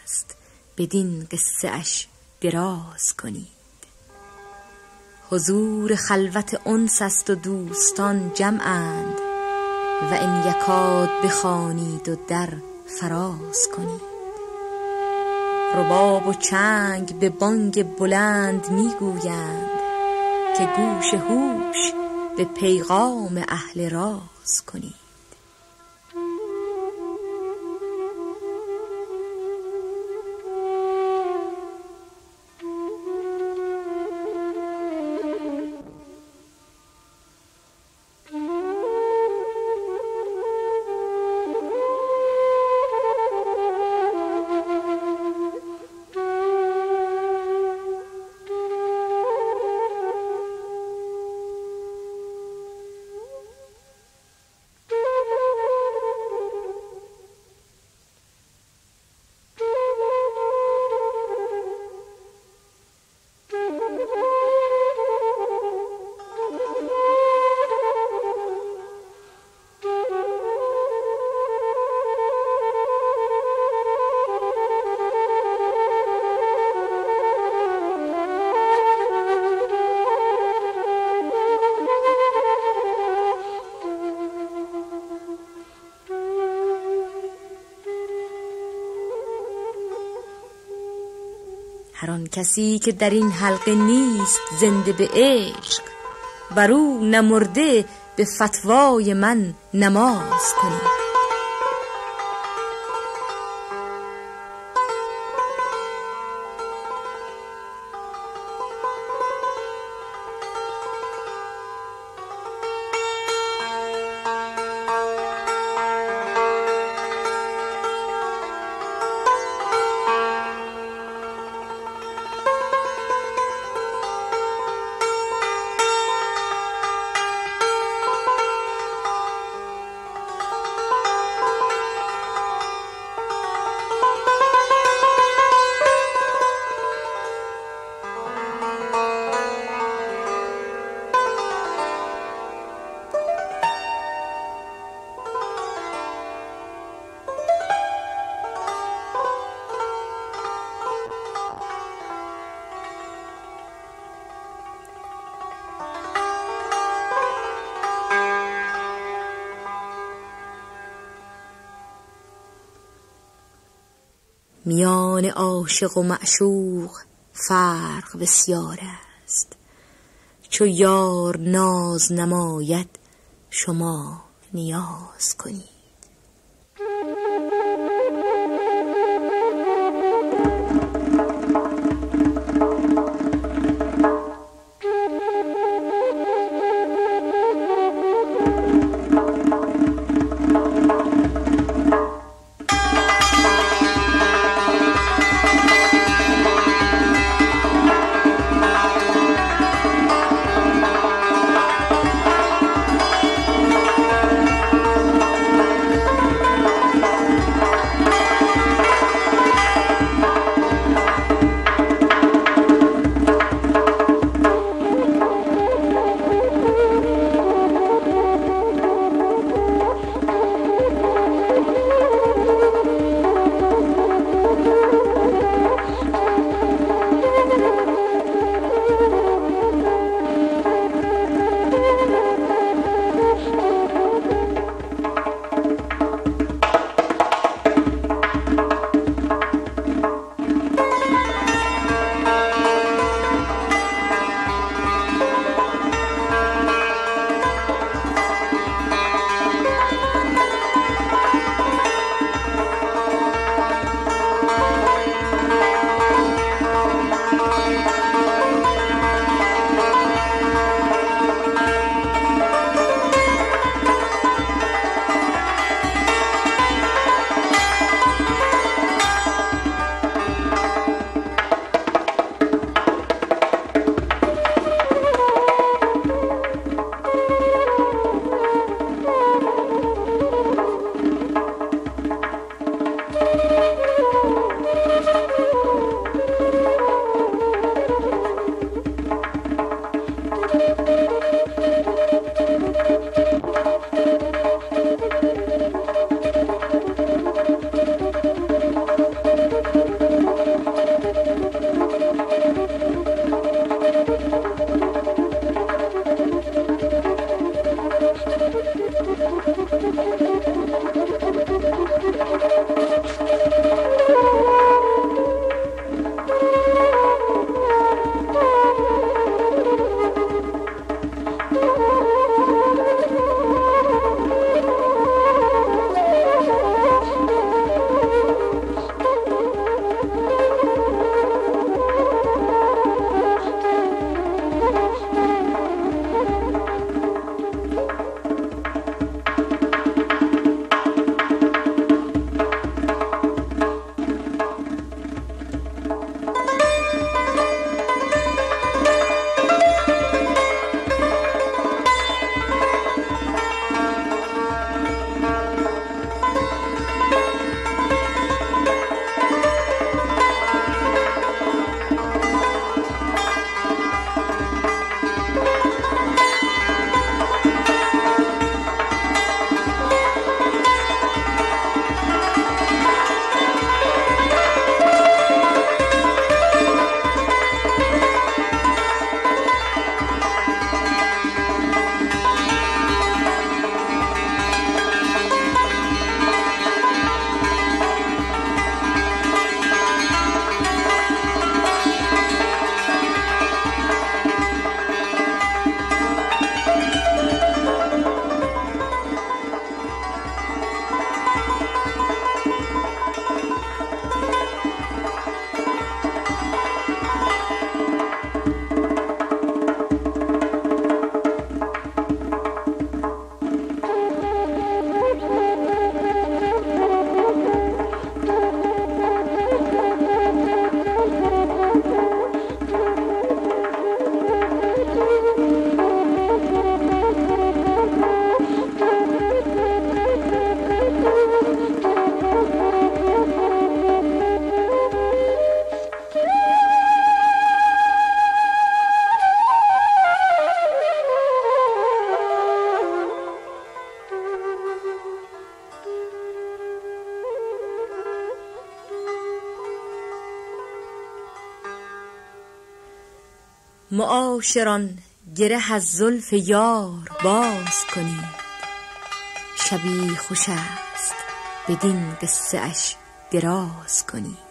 است بدین قصه اش دراز کنید. حضور خلوت انس است و دوستان جمعند، و این یکاد بخوانید و در فراز کنید. رباب و چنگ به بانگ بلند میگویند، که گوش هوش به پیغام اهل راز کنید. هر آن کسی که در این حلقه نیست زنده به عشق، بر او نمرده به فتوای من نماز کنید. میان عاشق و معشوق فرق بسیار است، چو یار ناز نماید شما نیاز کنید. معاشران گره از زلف یار باز کنید، شبی خوش است بدین قصه اش دراز کنید.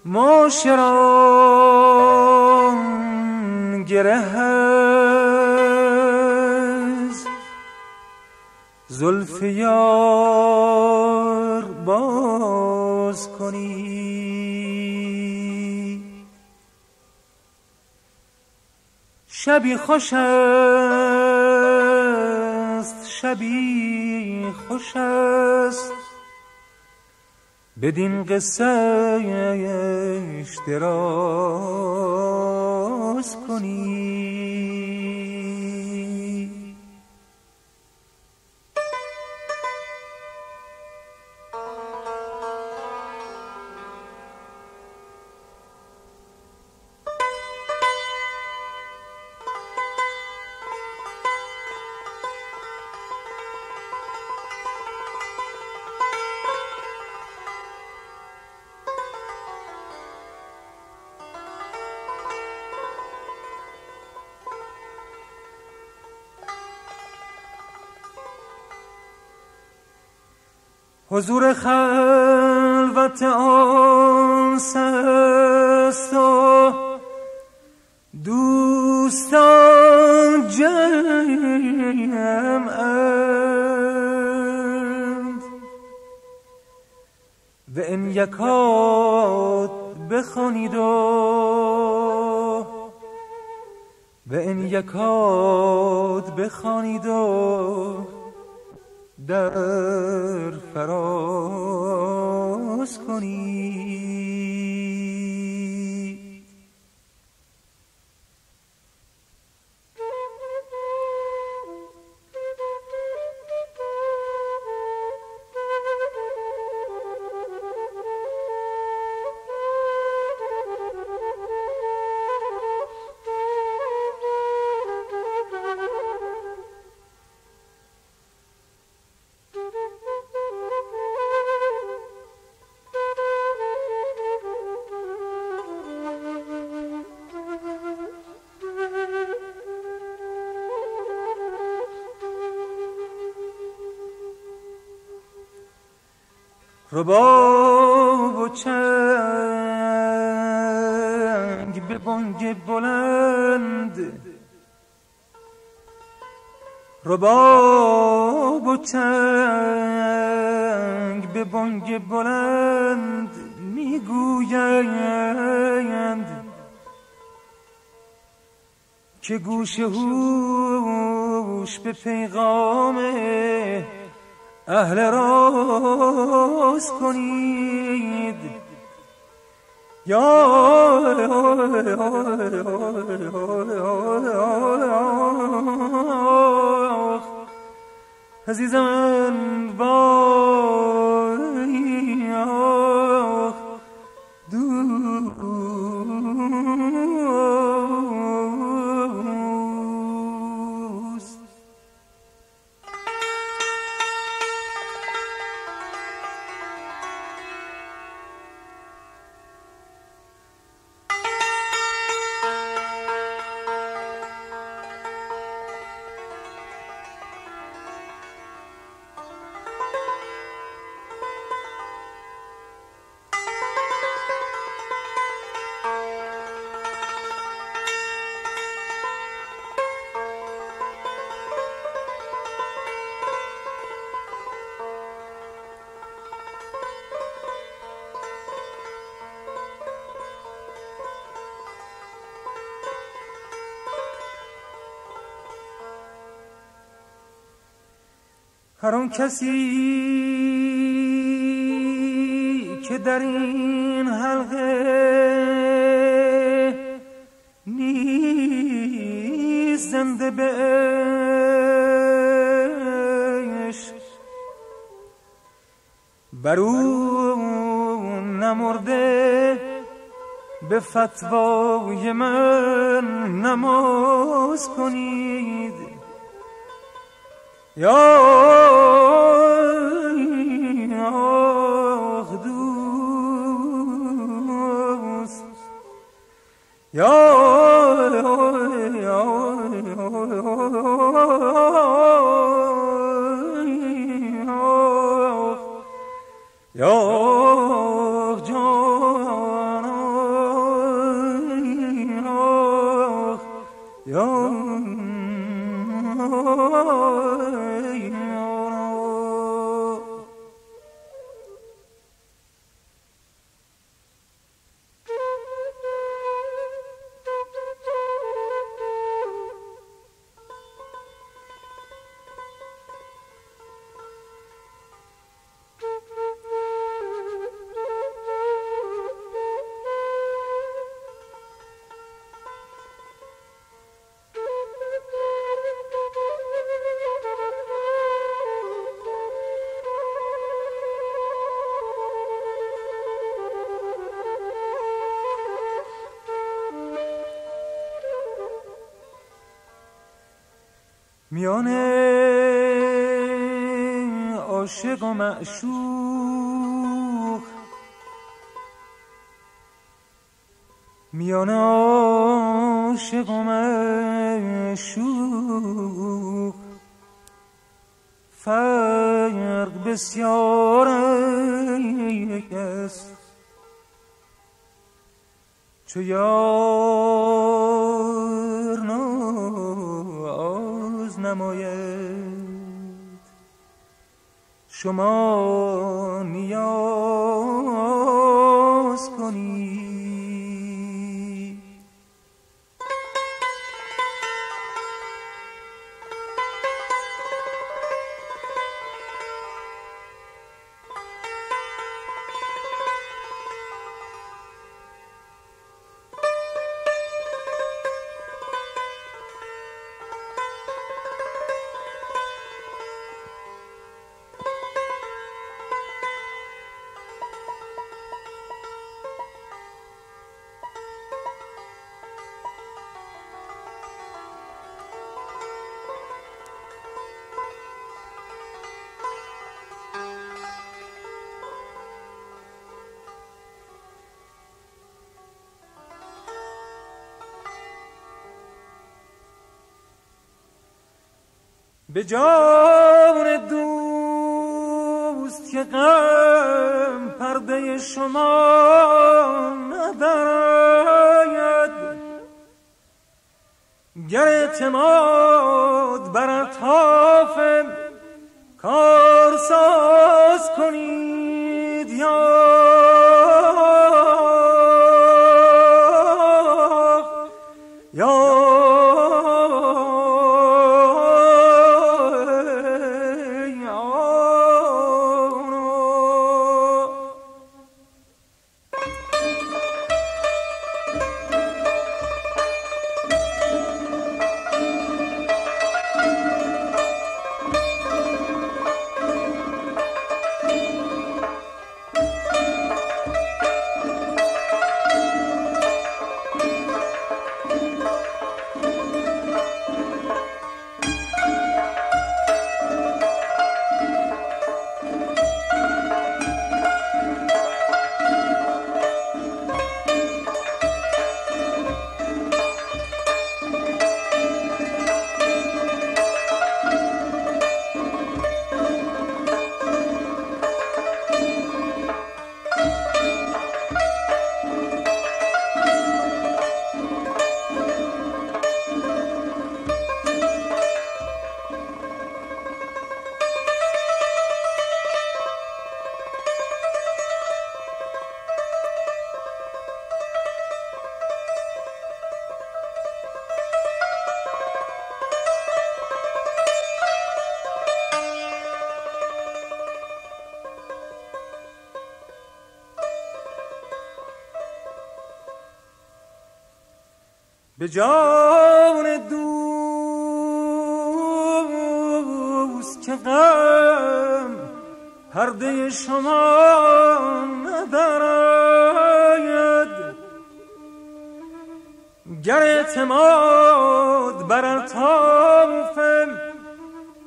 معاشران گره از زلف یار باز کنی، شبی خوش است شبی خوش است بدین قصه اش دراز کنی. حضور خلوت آنس است و دوستان جمعند، و این یکات بخوانید و در فراز کنی. رباب و چنگ به بانگ بلند، رباب و چنگ به بانگ بلند میگویند که گوش هوش به پیغام اهل راز کنید. یا عزیزم وای هر آن کسی که در این حلقه نیست زنده به عشق، بر او نمرده به فتوای من نماز کنید. یا دوست، یا میان عاشق و معشوق، میان عاشق و معشوق فرق بسیار است. چو یار ناز نماید شما نیاز کنید. به جان دوست که غم پرده شما ندارد، گر اعتماد بر اطراف کارساز کنید یا به جان دوست که غم پرده شما ندارد، گر اعتماد بر الطاف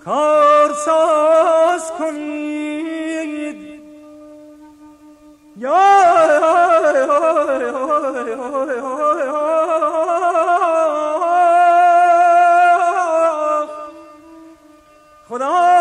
کارساز کنید، یا خدا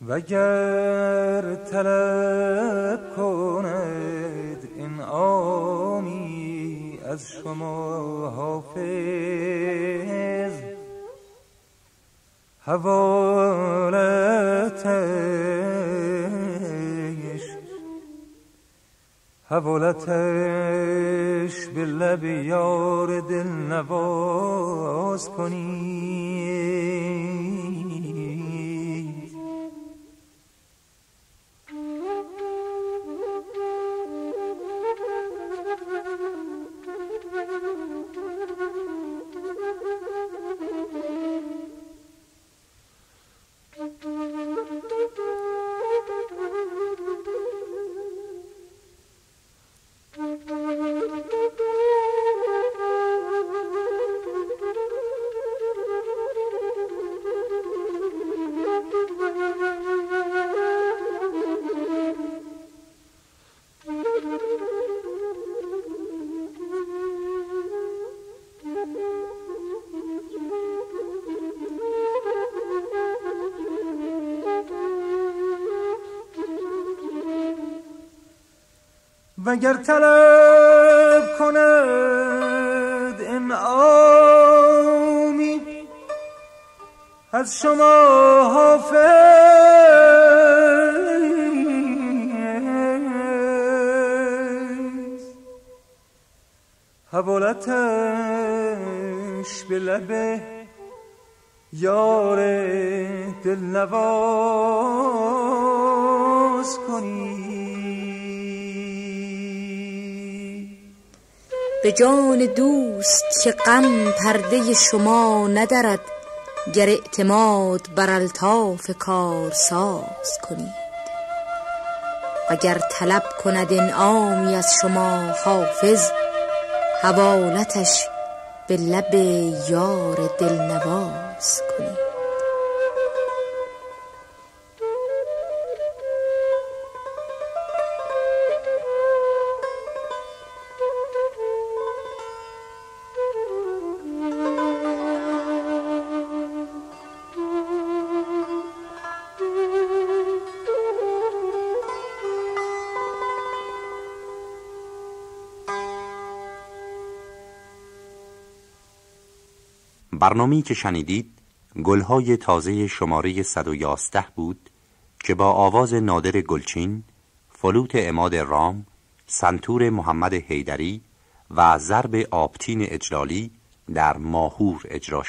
وگر طلب کند این آمی از شما حافظ، حوالتش به لب یار دل نواز کنید. وگر طلب کند این آمی از شما حافظ، حوالتش به لب یار دل نواز کنی. به جان دوست که غم پرده شما ندارد، گر اعتماد بر الطاف کارساز کنید. وگر طلب کند انعامی از شما حافظ، حوالتش به لب یار دلنواز کنید. برنامه‌ای که شنیدید گلهای تازه شماره 111 بود که با آواز نادر گلچین، فلوت عماد رام، سنتور محمد حیدری و ضرب آبتین اجلالی در ماهور اجرا شد.